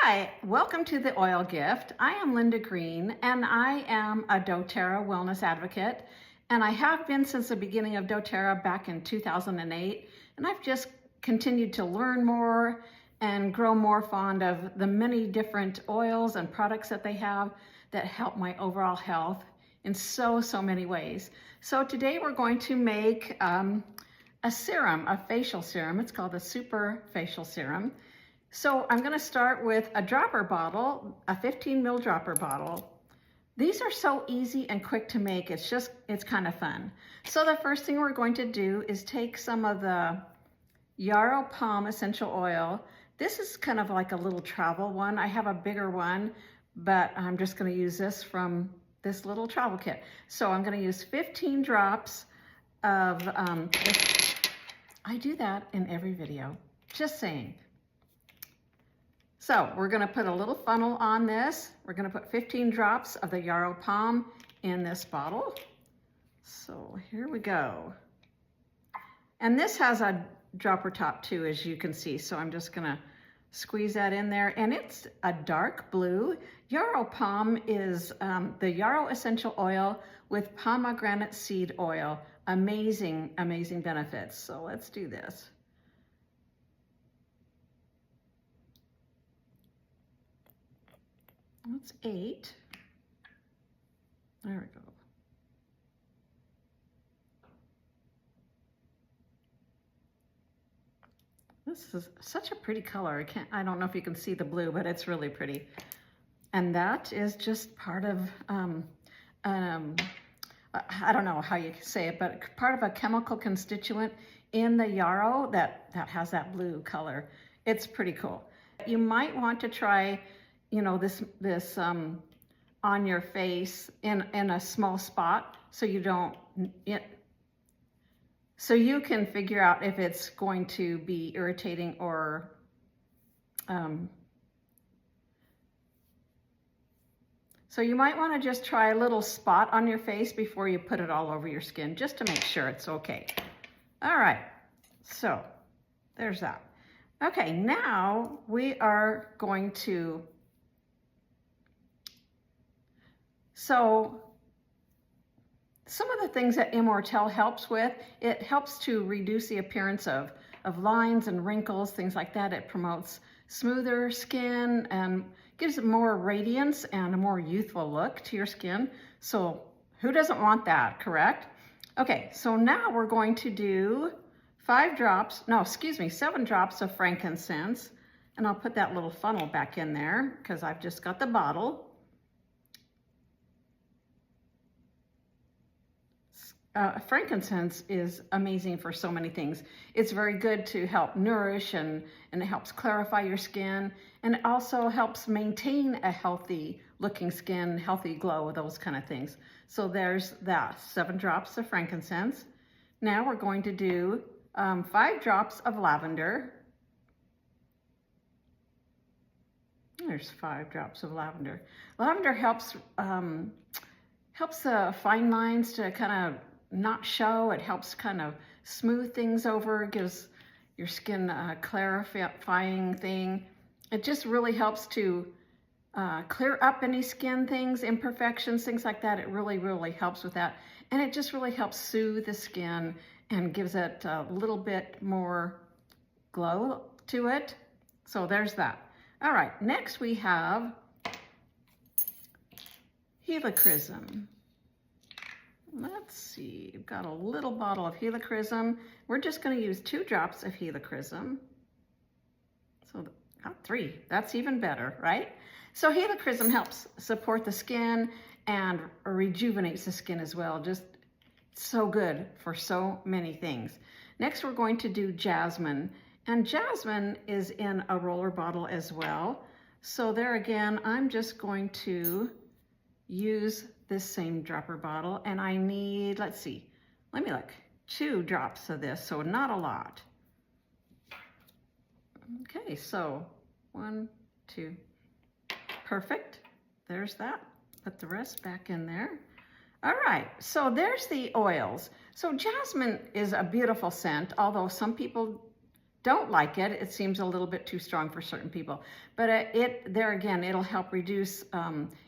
Hi, welcome to the Oil Gift. I am Linda Green and I am a doTERRA wellness advocate, and I have been since the beginning of doTERRA back in 2008, and I've just continued to learn more and grow more fond of the many different oils and products that they have that help my overall health in so many ways. So today we're going to make a serum, a facial serum. It's called the Super Facial Serum. So I'm going to start with a dropper bottle, a 15 ml dropper bottle. These are so easy and quick to make. It's kind of fun. So the first thing we're going to do is take some of the Yarrow Palm essential oil. This is kind of like a little travel one. I have a bigger one, but I'm just going to use this from this little travel kit. So I'm going to use 15 drops of this. I do that in every video, just saying. So we're going to put a little funnel on this. We're going to put 15 drops of the Yarrow Palm in this bottle. So here we go. And this has a dropper top too, as you can see. So I'm just going to squeeze that in there. And it's a dark blue. Yarrow Palm is the Yarrow essential oil with pomegranate seed oil. Amazing, amazing benefits. So let's do this. That's 8. There we go. This is such a pretty color. I don't know if you can see the blue, but it's really pretty. And that is just part of, I don't know how you say it, but part of a chemical constituent in the yarrow that has that blue color. It's pretty cool. You might want to try, you know, this on your face in a small spot, so you don't, so you can figure out if it's going to be irritating or so you might want to just try a little spot on your face before you put it all over your skin, just to make sure it's okay. All right, so there's that. Okay, now we are going to, so some of the things that Immortelle helps with, it helps to reduce the appearance of lines and wrinkles, things like that. It promotes smoother skin and gives it more radiance and a more youthful look to your skin. So who doesn't want that, correct? Okay, so now we're going to do 7 drops of frankincense. And I'll put that little funnel back in there because I've just got the bottle. Frankincense is amazing for so many things. It's very good to help nourish and it helps clarify your skin, and it also helps maintain a healthy looking skin, healthy glow, those kind of things. So there's that, 7 drops of frankincense. Now we're going to do 5 drops of lavender. There's 5 drops of lavender. Lavender helps fine lines to kind of not show. It helps kind of smooth things over, gives your skin a clarifying thing. It just really helps to clear up any skin things, imperfections, things like that. It really helps with that. And it just really helps soothe the skin and gives it a little bit more glow to it. So there's that. All right, next we have Helichrysum. Let's see, I've got a little bottle of Helichrysum. We're just going to use 2 drops of Helichrysum. So, 3, that's even better, right? So Helichrysum helps support the skin and rejuvenates the skin as well. Just so good for so many things. Next, we're going to do Jasmine. And Jasmine is in a roller bottle as well. So there again, I'm just going to use this same dropper bottle, and I need, let's see, let me look, 2 drops of this, so not a lot. Okay, so 1, 2, perfect. There's that. Put the rest back in there. All right, so there's the oils. So jasmine is a beautiful scent, although some people don't like it. It seems a little bit too strong for certain people. But there again, it'll help reduce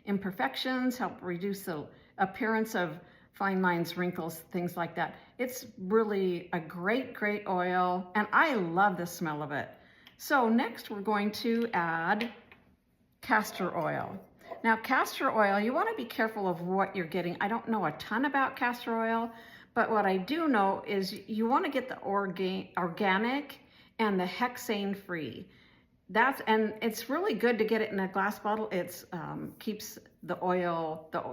imperfections, help reduce the appearance of fine lines, wrinkles, things like that. It's really a great, great oil, and I love the smell of it. So next we're going to add castor oil. Now castor oil, you want to be careful of what you're getting. I don't know a ton about castor oil, but what I do know is you want to get the organic and the hexane free. And it's really good to get it in a glass bottle. It keeps the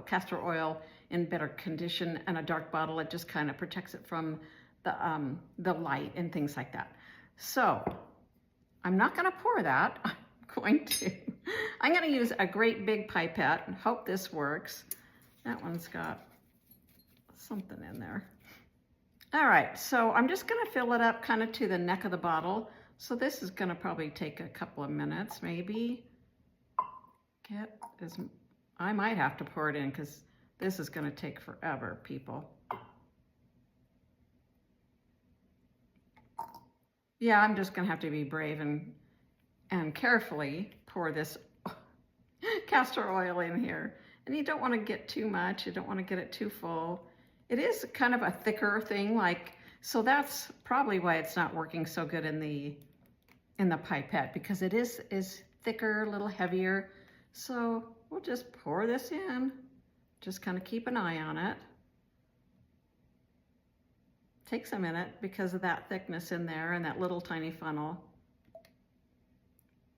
castor oil in better condition, and a dark bottle, it just kind of protects it from the light and things like that. So I'm not going to pour that. I'm going to use a great big pipette and hope this works. That one's got something in there. All right, so I'm just going to fill it up kind of to the neck of the bottle. So this is going to probably take a couple of minutes, maybe. I might have to pour it in because this is going to take forever, people. Yeah, I'm just going to have to be brave and carefully pour this castor oil in here. And you don't want to get too much. You don't want to get it too full. It is kind of a thicker thing, so that's probably why it's not working so good in the pipette, because it is thicker, a little heavier. So we'll just pour this in. Just kind of keep an eye on it. Takes a minute because of that thickness in there and that little tiny funnel.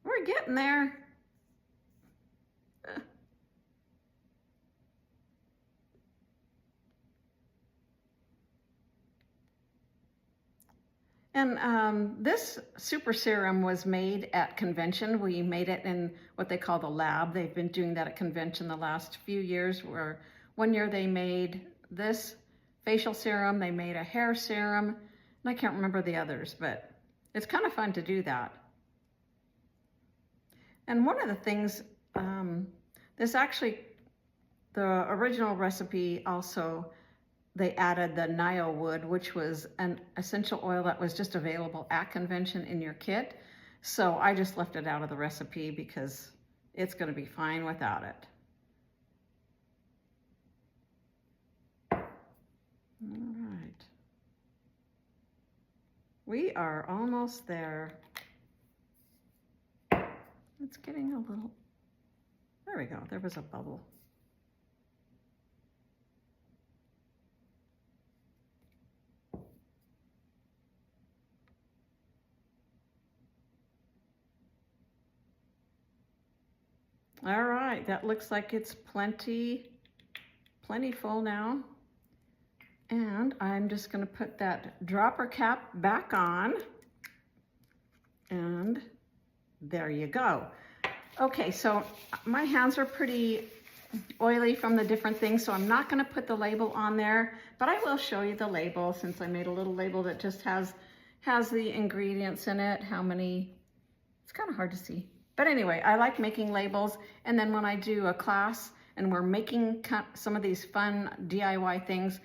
We're getting there. And this super serum was made at convention. We made it in what they call the lab. They've been doing that at convention the last few years, where one year they made this facial serum, they made a hair serum, and I can't remember the others, but it's kind of fun to do that. And one of the things, the original recipe also, they added the Nio wood, which was an essential oil that was just available at convention in your kit. So I just left it out of the recipe because it's going to be fine without it. All right. We are almost there. It's getting a little, there we go, there was a bubble. All right, that looks like it's plenty full now. And I'm just going to put that dropper cap back on. And there you go. Okay, so my hands are pretty oily from the different things, so I'm not going to put the label on there, but I will show you the label since I made a little label that just has the ingredients in it, how many, it's kind of hard to see. But anyway, I like making labels, and then when I do a class and we're making some of these fun DIY things,